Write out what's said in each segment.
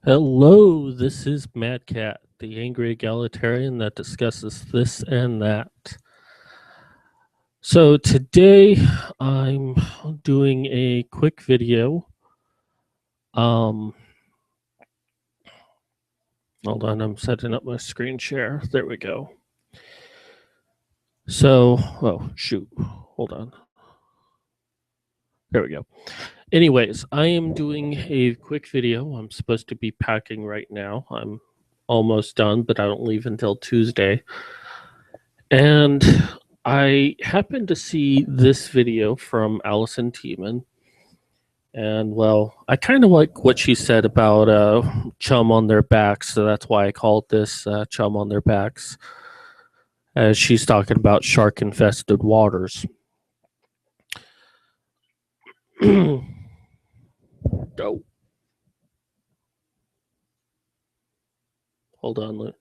Hello, this is Mad Cat, the angry egalitarian that discusses this and that. So today I'm doing a quick video. Hold on, I'm setting up my screen share. There we go. So, oh shoot, hold on. There we go. Anyways, I am doing a quick video. I'm supposed to be packing right now. I'm almost done, but I don't leave until Tuesday. And I happened to see this video from Alison, and well, I kind of like what she said about chum on their backs, so that's why I called this chum on their backs, as she's talking about shark-infested waters. Go. Hold on.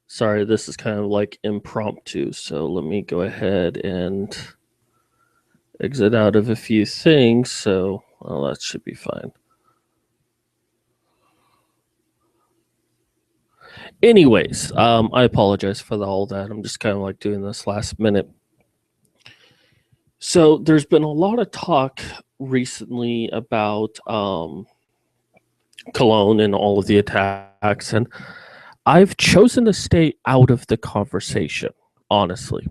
Sorry, this is kind of like impromptu, so let me go ahead and exit out of a few things, so well, that should be fine. Anyways, I apologize for all that. I'm just kind of like doing this last minute. So there's been a lot of talk recently about Colonge and all of the attacks, and I've chosen to stay out of the conversation, honestly.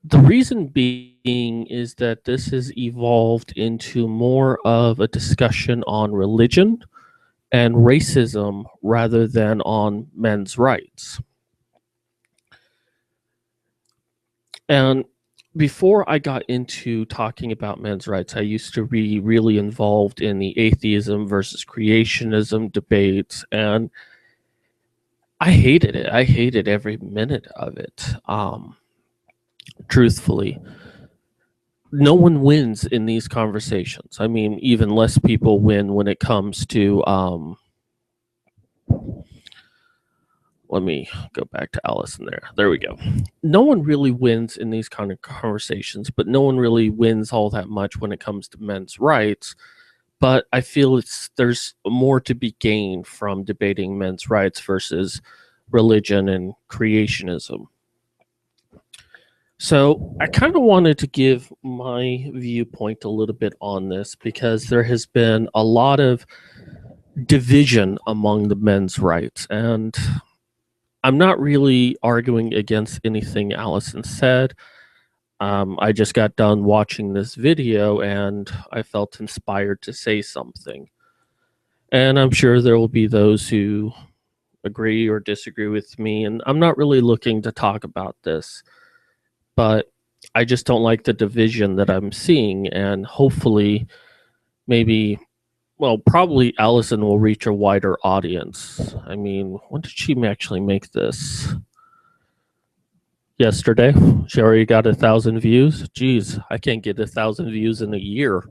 The reason being is that this has evolved into more of a discussion on religion and racism rather than on men's rights. And before I got into talking about men's rights, I used to be really involved in the atheism versus creationism debates, and I hated it. I hated every minute of it. Truthfully, no one wins in these conversations. I mean, even less people win when it comes to let me go back to Alison there. There we go. No one really wins in these kind of conversations, but no one really wins all that much when it comes to men's rights. But I feel there's more to be gained from debating men's rights versus religion and creationism. So I kind of wanted to give my viewpoint a little bit on this because there has been a lot of division among the men's rights, and I'm not really arguing against anything Alison said. I just got done watching this video and I felt inspired to say something. And I'm sure there will be those who agree or disagree with me. And I'm not really looking to talk about this, but I just don't like the division that I'm seeing. And hopefully, maybe, well, probably Alison will reach a wider audience. I mean, when did she actually make this? Yesterday. She already got 1,000 views. Jeez, I can't get 1,000 views in a year.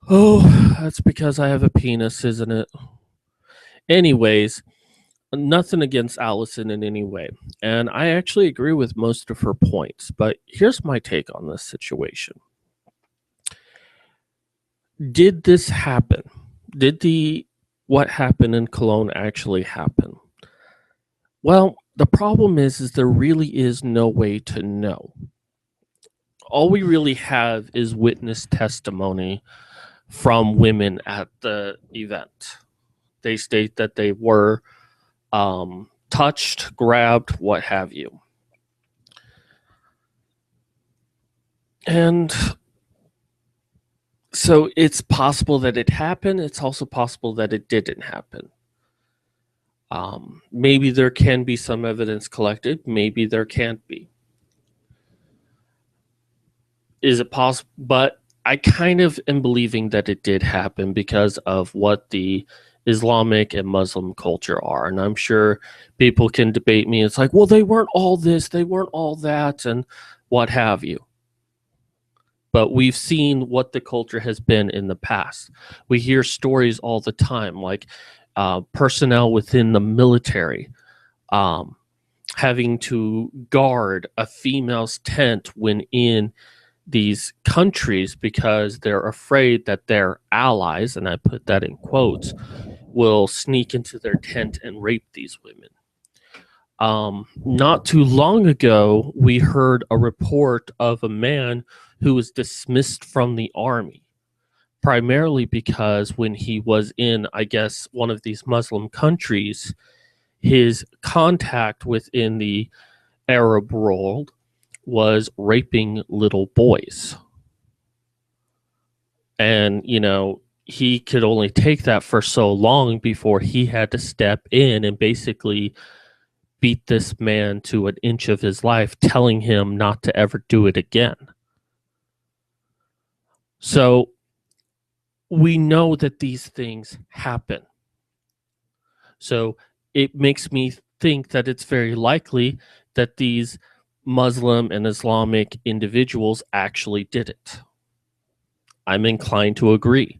Oh, that's because I have a penis, isn't it? Anyways, nothing against Alison in any way. And I actually agree with most of her points, but here's my take on this situation. Did this happen? Did what happened in Cologne actually happen? Well, the problem is there really is no way to know. All we really have is witness testimony from women at the event. They state that they were touched, grabbed, what have you. And so it's possible that it happened. It's also possible that it didn't happen. Maybe there can be some evidence collected. Maybe there can't be. Is it possible? But I kind of am believing that it did happen because of what the Islamic and Muslim culture are. And I'm sure people can debate me. It's like, well, they weren't all this, they weren't all that, and what have you. But we've seen what the culture has been in the past. We hear stories all the time, like personnel within the military having to guard a female's tent when in these countries because they're afraid that their allies, and I put that in quotes, will sneak into their tent and rape these women. Not too long ago, we heard a report of a man who was dismissed from the army, primarily because when he was in, I guess, one of these Muslim countries, his contact within the Arab world was raping little boys. And, he could only take that for so long before he had to step in and basically beat this man to an inch of his life, telling him not to ever do it again. So we know that these things happen. So it makes me think that it's very likely that these Muslim and Islamic individuals actually did it. I'm inclined to agree.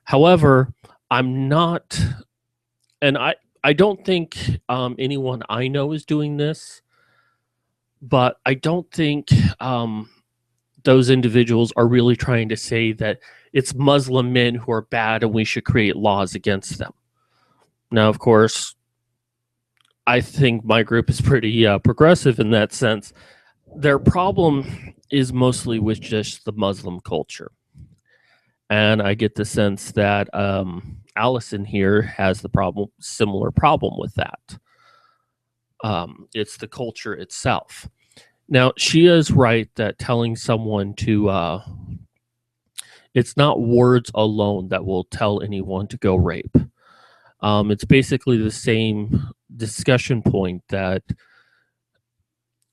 However, I'm not, and I don't think anyone I know is doing this, but I don't think those individuals are really trying to say that it's Muslim men who are bad and we should create laws against them. Now, of course, I think my group is pretty progressive in that sense. Their problem is mostly with just the Muslim culture. And I get the sense that Alison here has the similar problem with that. It's the culture itself. Now, she is right that telling someone to, it's not words alone that will tell anyone to go rape. It's basically the same discussion point that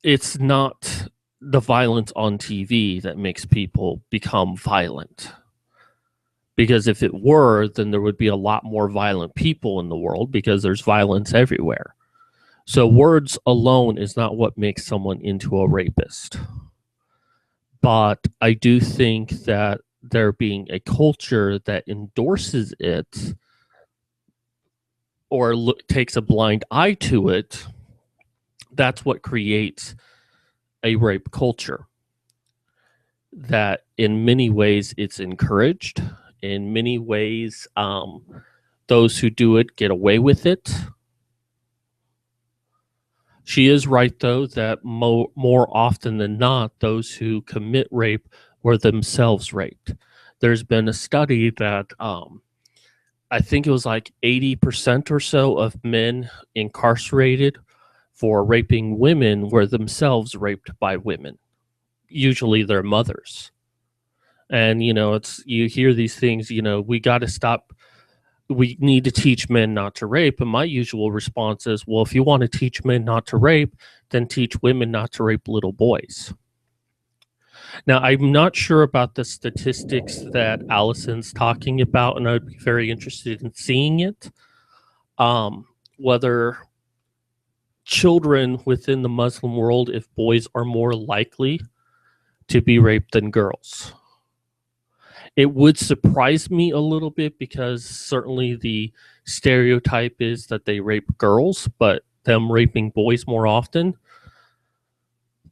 it's not the violence on TV that makes people become violent. Because if it were, then there would be a lot more violent people in the world because there's violence everywhere. So words alone is not what makes someone into a rapist. But I do think that there being a culture that endorses it or takes a blind eye to it, that's what creates a rape culture. That in many ways it's encouraged. In many ways, those who do it get away with it. She is right, though, that more often than not, those who commit rape were themselves raped. There's been a study that I think it was like 80% or so of men incarcerated for raping women were themselves raped by women, usually their mothers. And, you hear these things, we got to stop. We need to teach men not to rape. And my usual response is, well, if you want to teach men not to rape, then teach women not to rape little boys. Now, I'm not sure about the statistics that Alison's talking about, and I'd be very interested in seeing it. Whether children within the Muslim world, if boys are more likely to be raped than girls. It would surprise me a little bit because certainly the stereotype is that they rape girls, but them raping boys more often.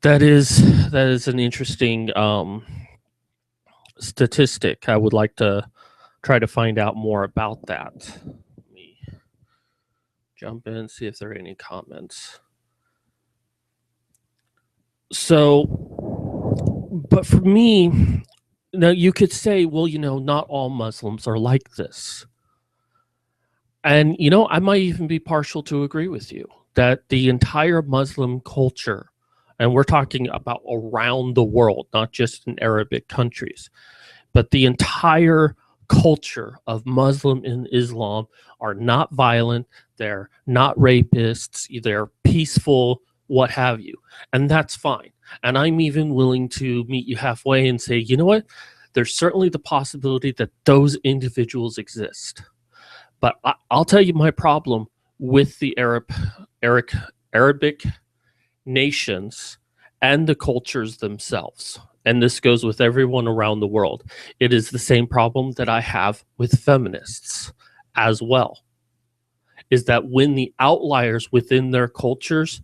That is an interesting statistic. I would like to try to find out more about that. Let me jump in and see if there are any comments. So, but for me, now you could say, well, not all Muslims are like this. And, I might even be partial to agree with you that the entire Muslim culture, and we're talking about around the world, not just in Arabic countries, but the entire culture of Muslim and Islam are not violent. They're not rapists. They're peaceful, what have you. And that's fine. And I'm even willing to meet you halfway and say, you know what? There's certainly the possibility that those individuals exist. But I'll tell you my problem with the Arabic nations and the cultures themselves. And this goes with everyone around the world. It is the same problem that I have with feminists as well. Is that when the outliers within their cultures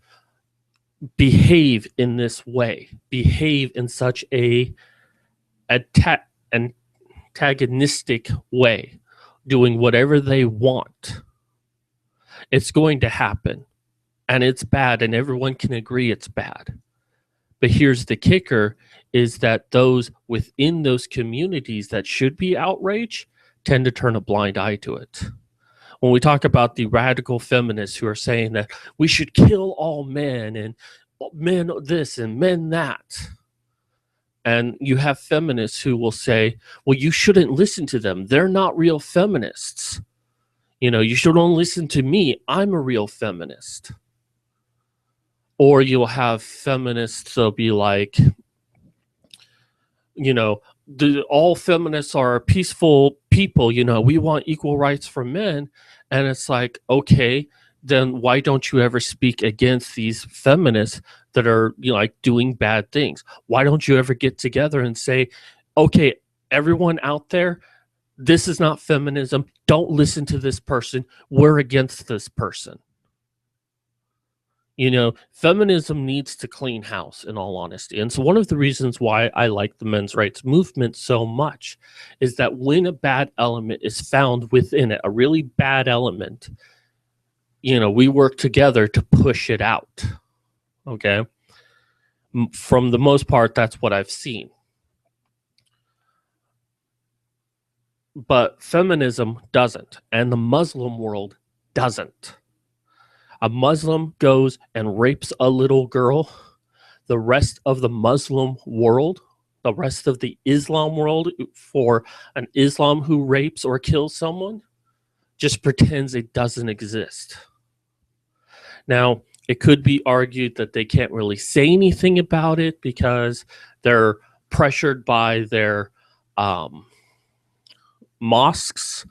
behave in this way, behave in such a antagonistic way, doing whatever they want, it's going to happen. And it's bad, and everyone can agree it's bad. But here's the kicker, is that those within those communities that should be outraged tend to turn a blind eye to it. When we talk about the radical feminists who are saying that we should kill all men and men this and men that, and you have feminists who will say, well, you shouldn't listen to them. They're not real feminists. You should only listen to me. I'm a real feminist. Or you'll have feminists that'll be like, all feminists are peaceful people. We want equal rights for men. And it's like, okay, then why don't you ever speak against these feminists that are doing bad things? Why don't you ever get together and say, okay, everyone out there, this is not feminism. Don't listen to this person. We're against this person. Feminism needs to clean house, in all honesty. And so one of the reasons why I like the men's rights movement so much is that when a bad element is found within it, a really bad element, we work together to push it out. Okay? From the most part, that's what I've seen. But feminism doesn't, and the Muslim world doesn't. A Muslim goes and rapes a little girl. The rest of the Muslim world, the rest of the Islam world, for an Islam who rapes or kills someone, just pretends it doesn't exist. Now, it could be argued that they can't really say anything about it because they're pressured by their mosques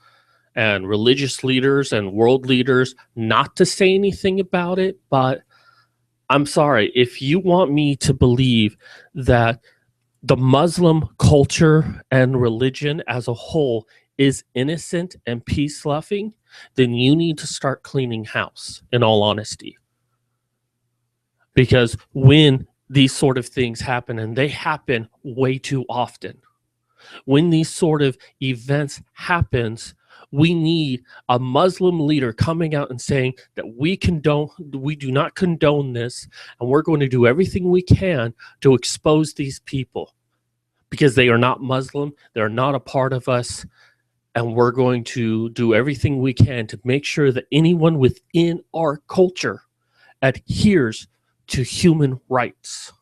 and religious leaders and world leaders not to say anything about it. But I'm sorry, if you want me to believe that the Muslim culture and religion as a whole is innocent and peace-loving, then you need to start cleaning house, in all honesty. Because when these sort of things happen, and they happen way too often, when these sort of events happens, we need a Muslim leader coming out and saying that we do not condone this, and we're going to do everything we can to expose these people because they are not Muslim, they're not a part of us, and we're going to do everything we can to make sure that anyone within our culture adheres to human rights.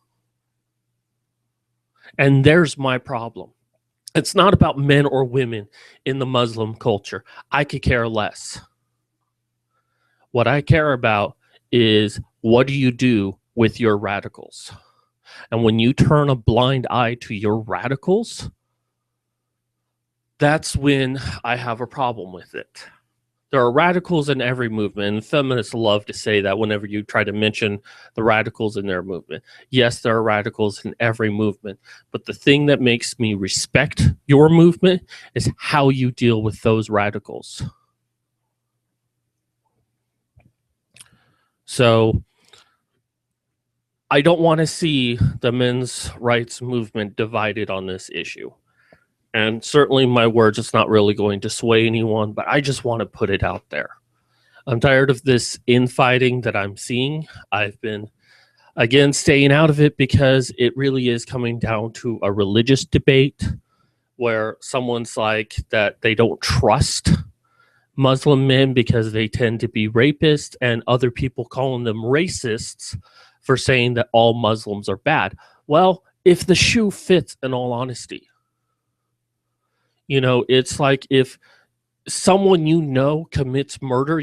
And there's my problem. It's not about men or women in the Muslim culture. I could care less. What I care about is, what do you do with your radicals? And when you turn a blind eye to your radicals, that's when I have a problem with it. There are radicals in every movement, and feminists love to say that whenever you try to mention the radicals in their movement. Yes, there are radicals in every movement, but the thing that makes me respect your movement is how you deal with those radicals. So I don't want to see the men's rights movement divided on this issue. And certainly my words, it's not really going to sway anyone, but I just want to put it out there. I'm tired of this infighting that I'm seeing. I've been, again, staying out of it because it really is coming down to a religious debate where someone's like that they don't trust Muslim men because they tend to be rapists, and other people calling them racists for saying that all Muslims are bad. Well, if the shoe fits, in all honesty. It's like if someone commits murder,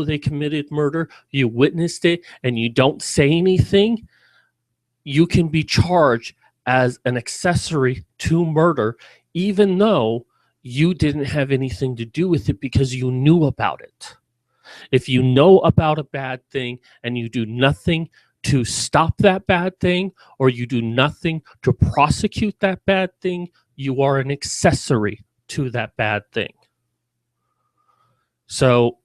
they committed murder, you witnessed it, and you don't say anything, you can be charged as an accessory to murder, even though you didn't have anything to do with it because you knew about it. If you know about a bad thing and you do nothing to stop that bad thing, or you do nothing to prosecute that bad thing, you are an accessory to that bad thing. So,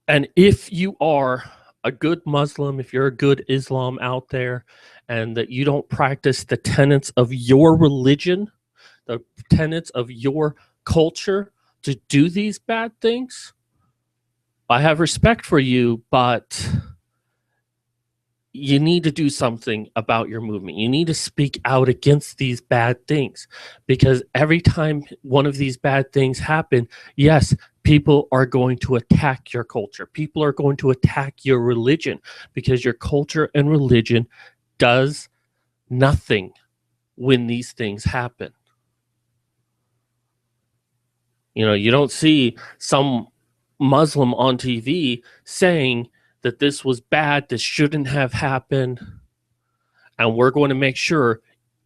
and if you are a good Muslim, if you're a good Islam out there, and that you don't practice the tenets of your religion, the tenets of your culture to do these bad things, I have respect for you, but you need to do something about your movement. You need to speak out against these bad things, because every time one of these bad things happen, yes, people are going to attack your culture. People are going to attack your religion, because your culture and religion does nothing when these things happen. You know, you don't see some Muslim on TV saying that this was bad, this shouldn't have happened, and we're going to make sure,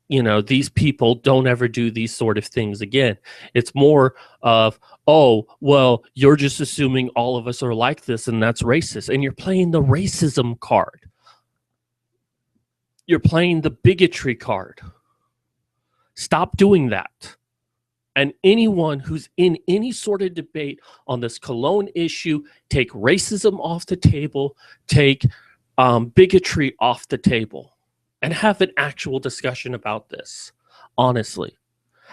you know, these people don't ever do these sort of things again. It's more of, oh, well, you're just assuming all of us are like this, and that's racist. And you're playing the racism card. You're playing the bigotry card. Stop doing that. And anyone who's in any sort of debate on this Colonge issue, take racism off the table, take bigotry off the table, and have an actual discussion about this. Honestly,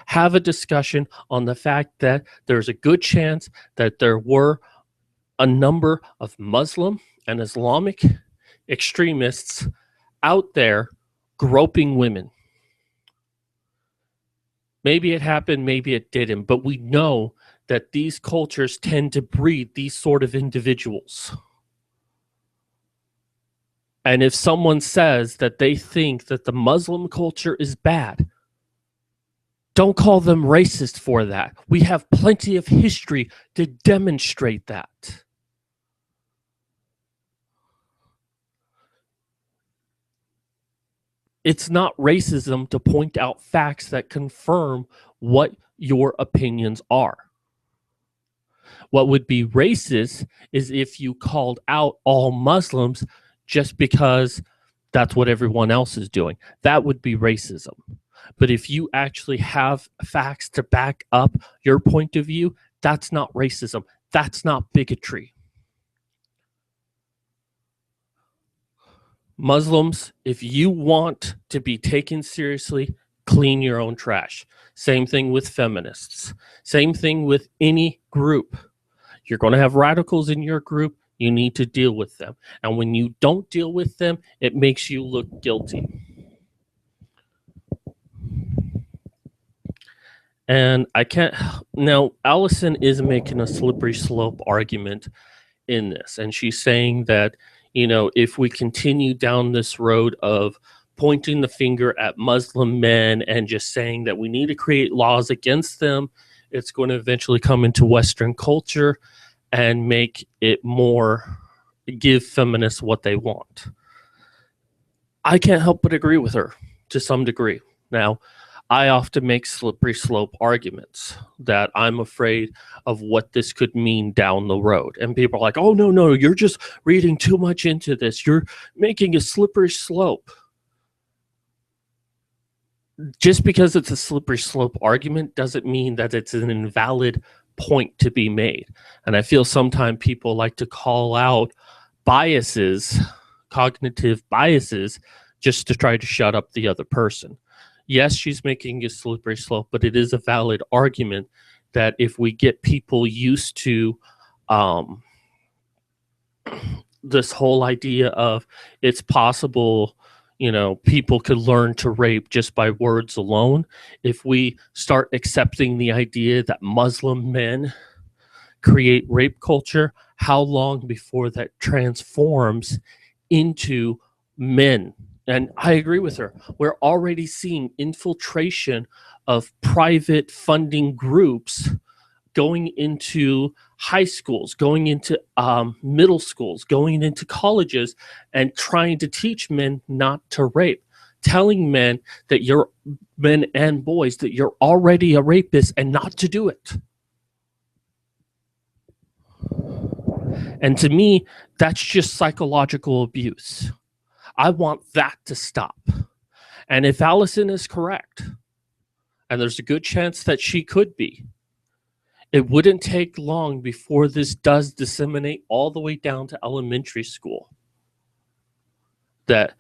have a discussion on the fact that there's a good chance that there were a number of Muslim and Islamic extremists out there groping women. Maybe it happened, maybe it didn't, but we know that these cultures tend to breed these sort of individuals. And if someone says that they think that the Muslim culture is bad, don't call them racist for that. We have plenty of history to demonstrate that. It's not racism to point out facts that confirm what your opinions are. What would be racist is if you called out all Muslims just because that's what everyone else is doing. That would be racism. But if you actually have facts to back up your point of view, that's not racism. That's not bigotry. Muslims, if you want to be taken seriously, clean your own trash. Same thing with feminists. Same thing with any group. You're going to have radicals in your group. You need to deal with them. And when you don't deal with them, it makes you look guilty. And I can't, now Alison is making a slippery slope argument in this. And she's saying that, you know, if we continue down this road of pointing the finger at Muslim men and just saying that we need to create laws against them, it's going to eventually come into Western culture and make it more, give feminists what they want. I can't help but agree with her to some degree. Now, I often make slippery slope arguments that I'm afraid of what this could mean down the road. And people are like, oh, no, you're just reading too much into this. You're making a slippery slope. Just because it's a slippery slope argument doesn't mean that it's an invalid point to be made. And I feel sometimes people like to call out biases, cognitive biases, just to try to shut up the other person. Yes, she's making a slippery slope, but it is a valid argument that if we get people used to this whole idea of it's possible, you know, people could learn to rape just by words alone, if we start accepting the idea that Muslim men create rape culture, how long before that transforms into men? And I agree with her. We're already seeing infiltration of private funding groups going into high schools, going into middle schools, going into colleges, and trying to teach men not to rape, telling men that you're men and boys that you're already a rapist and not to do it. And to me, that's just psychological abuse. I want that to stop. And if Alison is correct, and there's a good chance that she could be, it wouldn't take long before this does disseminate all the way down to elementary school. that,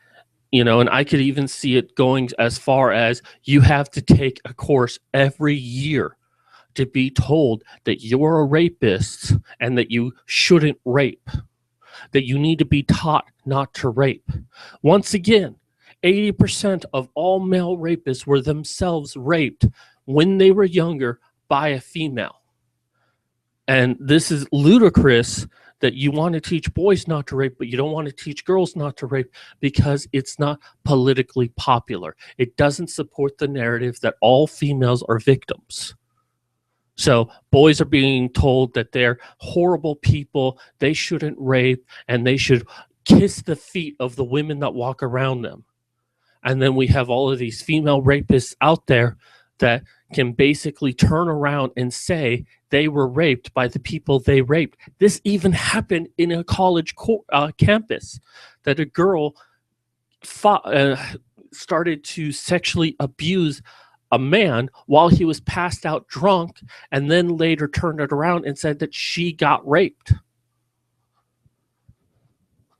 and I could even see it going as far as you have to take a course every year to be told that you're a rapist and that you shouldn't rape, that you need to be taught not to rape. Once again, 80% of all male rapists were themselves raped when they were younger by a female. And this is ludicrous that you want to teach boys not to rape, but you don't want to teach girls not to rape because it's not politically popular. It doesn't support the narrative that all females are victims. So boys are being told that they're horrible people, they shouldn't rape, and they should kiss the feet of the women that walk around them. And then we have all of these female rapists out there that can basically turn around and say they were raped by the people they raped. This even happened in a college campus, that a girl started to sexually abuse a man while he was passed out drunk, and then later turned it around and said that she got raped.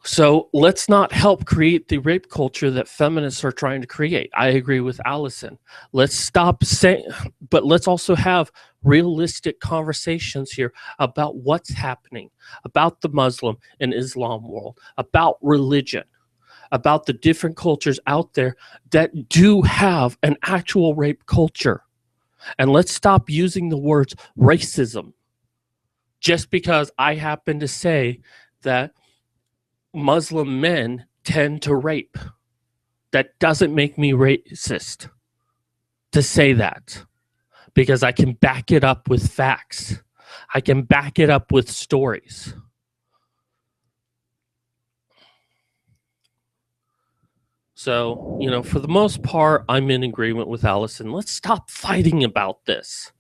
So let's not help create the rape culture that feminists are trying to create. I agree with Alison. Let's stop saying, but let's also have realistic conversations here about what's happening, about the Muslim and Islam world, about religion, about the different cultures out there that do have an actual rape culture. And let's stop using the words racism just because I happen to say that Muslim men tend to rape. That doesn't make me racist to say that, because I can back it up with facts. I can back it up with stories. So, for the most part, I'm in agreement with Alison. Let's stop fighting about this.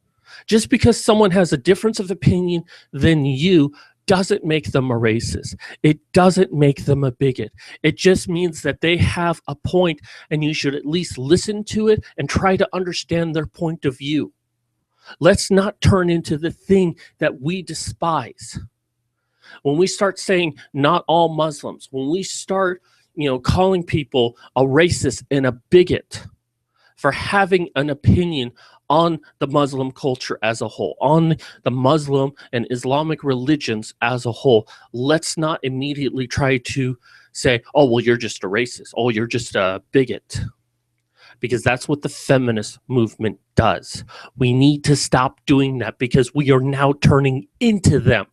Just because someone has a difference of opinion than you doesn't make them a racist. It doesn't make them a bigot. It just means that they have a point, and you should at least listen to it and try to understand their point of view. Let's not turn into the thing that we despise. When we start saying not all Muslims, when we start, calling people a racist and a bigot for having an opinion on the Muslim culture as a whole, on the Muslim and Islamic religions as a whole, let's not immediately try to say, oh, well, you're just a racist. Oh, you're just a bigot. Because that's what the feminist movement does. We need to stop doing that because we are now turning into them.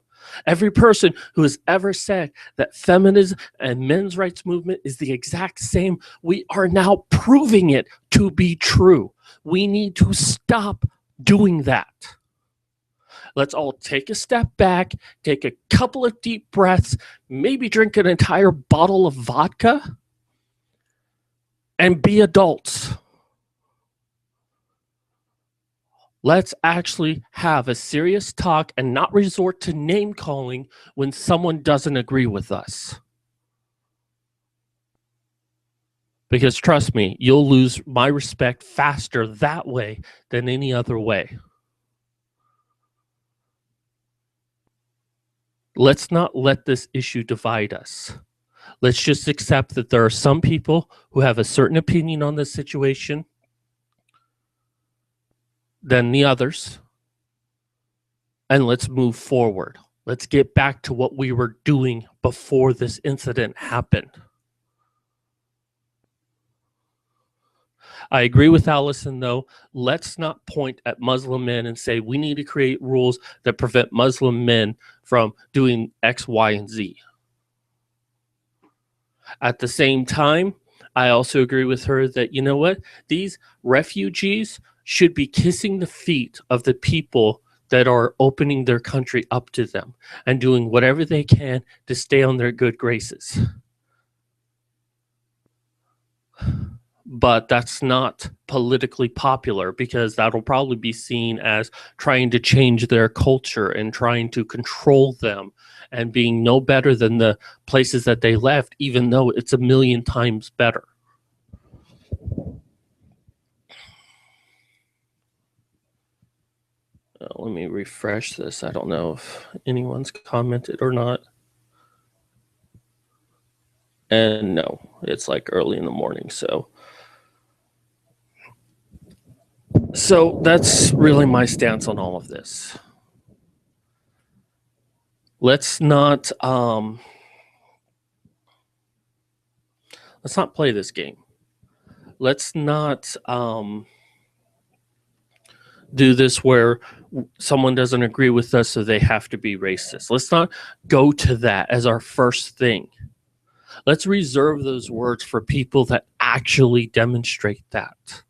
Every person who has ever said that feminism and men's rights movement is the exact same, we are now proving it to be true. We need to stop doing that. Let's all take a step back, take a couple of deep breaths, maybe drink an entire bottle of vodka, and be adults. Let's actually have a serious talk and not resort to name calling when someone doesn't agree with us. Because trust me, you'll lose my respect faster that way than any other way. Let's not let this issue divide us. Let's just accept that there are some people who have a certain opinion on this situation than the others. And let's move forward. Let's get back to what we were doing before this incident happened. I agree with Alison, though. Let's not point at Muslim men and say we need to create rules that prevent Muslim men from doing X, Y, and Z. At the same time, I also agree with her that, you know what? These refugees should be kissing the feet of the people that are opening their country up to them and doing whatever they can to stay on their good graces. But that's not politically popular because that'll probably be seen as trying to change their culture and trying to control them and being no better than the places that they left, even though it's a million times better. Let me refresh this. I don't know if anyone's commented or not. And no. It's like early in the morning, so that's really my stance on all of this. Let's not play this game. Let's not do this where someone doesn't agree with us, so they have to be racist. Let's not go to that as our first thing. Let's reserve those words for people that actually demonstrate that.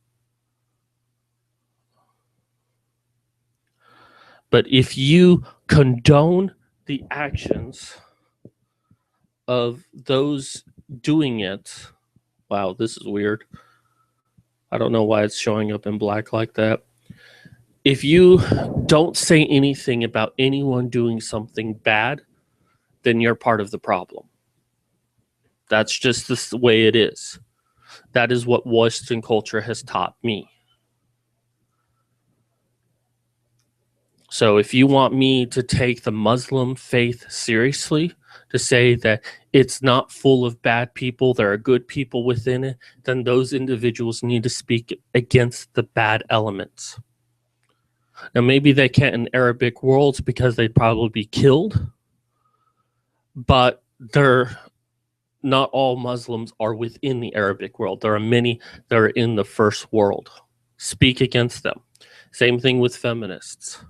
But if you condone the actions of those doing it, wow, this is weird. I don't know why it's showing up in black like that. If you don't say anything about anyone doing something bad, then you're part of the problem. That's just the way it is. That is what Western culture has taught me. So if you want me to take the Muslim faith seriously, to say that it's not full of bad people, there are good people within it, then those individuals need to speak against the bad elements. Now, maybe they can't in Arabic worlds because they'd probably be killed, but they're not all Muslims are within the Arabic world. There are many that are in the first world. Speak against them. Same thing with feminists.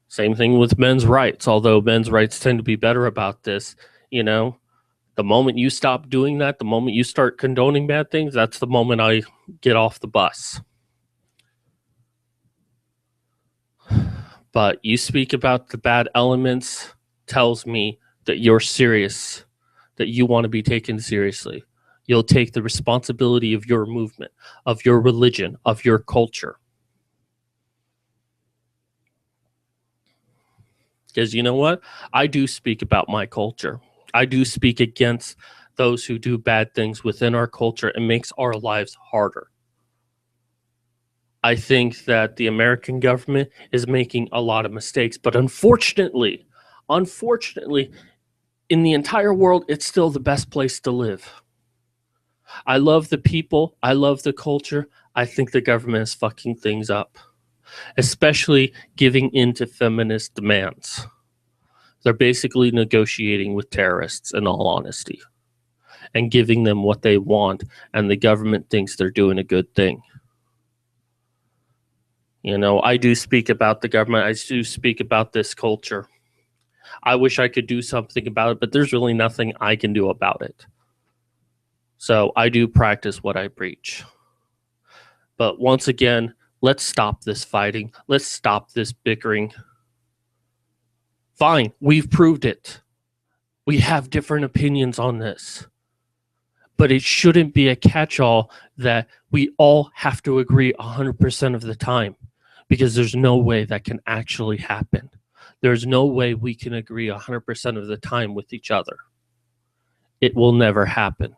Same thing with men's rights, although men's rights tend to be better about this. You know, the moment you stop doing that, the moment you start condoning bad things, that's the moment I get off the bus. But you speak about the bad elements, tells me that you're serious, that you want to be taken seriously. You'll take the responsibility of your movement, of your religion, of your culture. Because you know what? I do speak about my culture. I do speak against those who do bad things within our culture and makes our lives harder. I think that the American government is making a lot of mistakes, but unfortunately, in the entire world, it's still the best place to live. I love the people. I love the culture. I think the government is fucking things up, especially giving in to feminist demands. They're basically negotiating with terrorists, in all honesty, and giving them what they want, and the government thinks they're doing a good thing. You know, I do speak about the government. I do speak about this culture. I wish I could do something about it, but there's really nothing I can do about it. So I do practice what I preach. But once again, let's stop this fighting. Let's stop this bickering. Fine, we've proved it. We have different opinions on this. But it shouldn't be a catch-all that we all have to agree 100% of the time, because there's no way that can actually happen. There's no way we can agree 100% of the time with each other. It will never happen.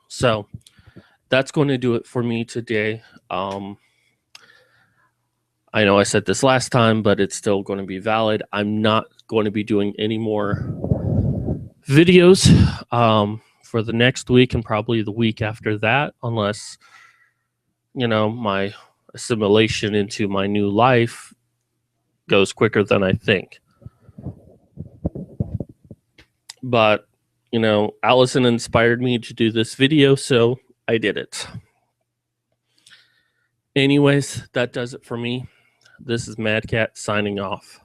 So that's going to do it for me today. I know I said this last time, but it's still going to be valid. I'm not going to be doing any more videos for the next week and probably the week after that, unless, you know, my assimilation into my new life goes quicker than I think. But, you know, Alison inspired me to do this video, so I did it. Anyways, that does it for me. This is Mad Cat signing off.